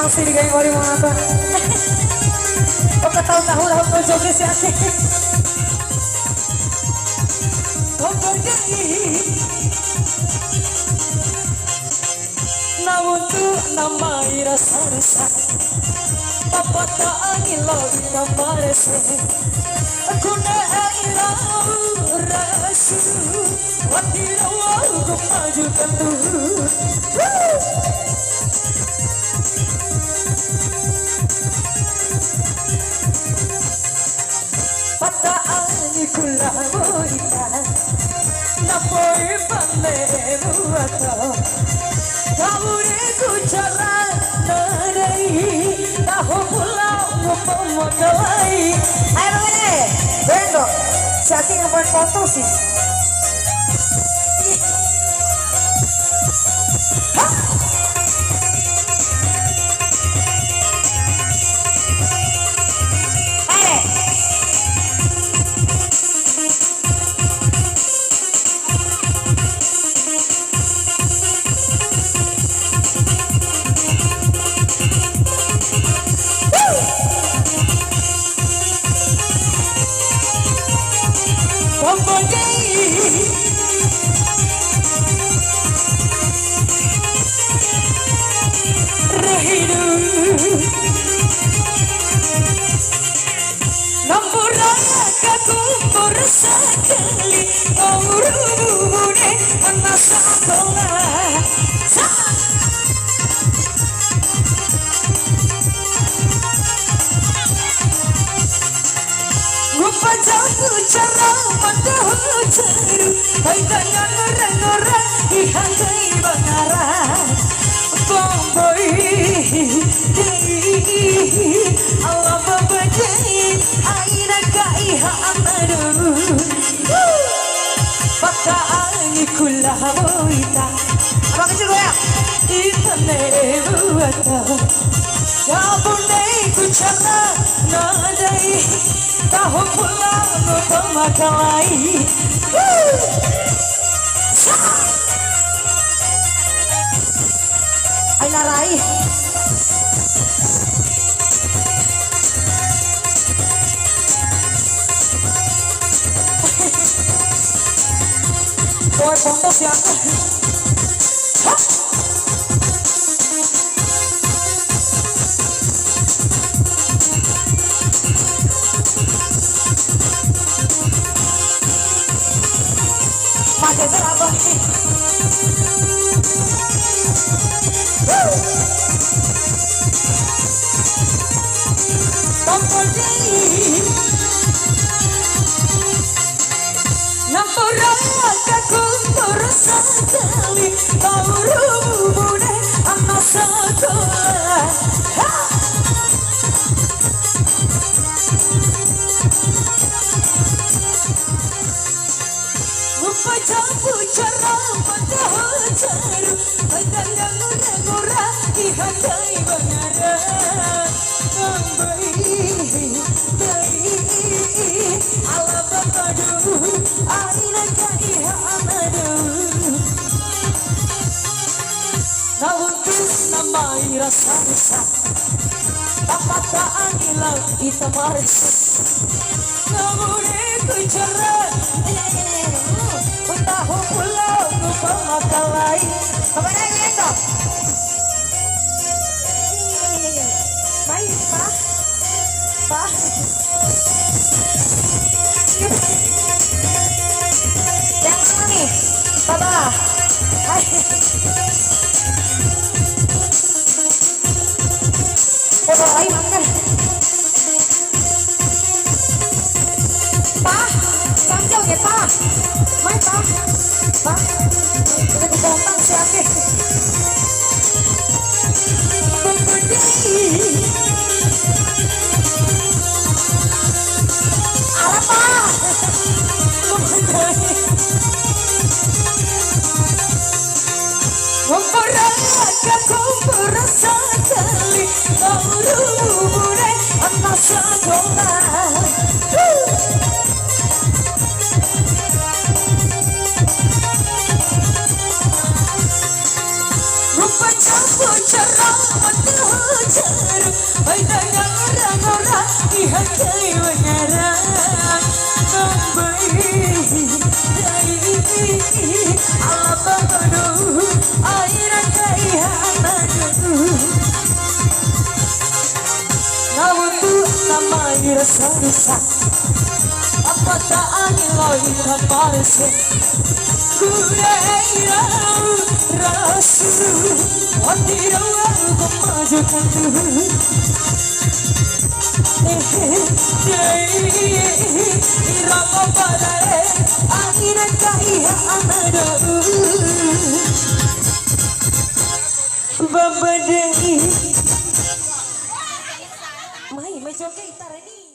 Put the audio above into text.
sih kayak mau mana tuh. Kok ketahu-tahu lah kok joget sih asik. Kok berdiri. Namun tuh nama rasa rasa. Papa tak angin lagi nama rasa. Aku nak ilau rasa. Wati lawan kau majukan tuh. Kula boita napoi pande buato kabure kucara narai tahu pulau pemodelai ayo begini bendo siapa yang buat foto sih sekali kau rubune anak sekolah rupa jauh cara pandah jaru hai dengan orang-orang dihantai bangaran bomboi Allah babadai aina kaiha amadu Pakaani kula boita apa kecil gue ya itane buata sabune kucara nadai tahu pulang pemakalai ay narai Boy, foto siapa? Hah? Pakai berapa? Tompol deh. Nampura kumpul sekali kau rubune anak sekolah lupa campur cara pada jaru ada yang murah dihargai bangaran membaik baik ala babadu aina kaiha amadu Nauntus namai rasa-rasa Papa tak angilau kita marisa Namune kucara Tahu pulau lupa makalai Apa dah ini dok? Baik pak Pak Yang mana nih? Baba Hai Foto lain makan Pak Sambil ya pak Main pak Pak Udah dibongkang siapa Ala pak Memperagakan kumpul sekali Kau rubune anak sekolah Rupa campur cara pada Ay tangang orang-orang ihakai mengarang Membaik Allah bangun air kaihanadu namun tu nama rasa rusak apa tak angin lagi terparse kureira rasu wandirau kemajukan irama badai angin kaihanadu babadai mai joget gitar ini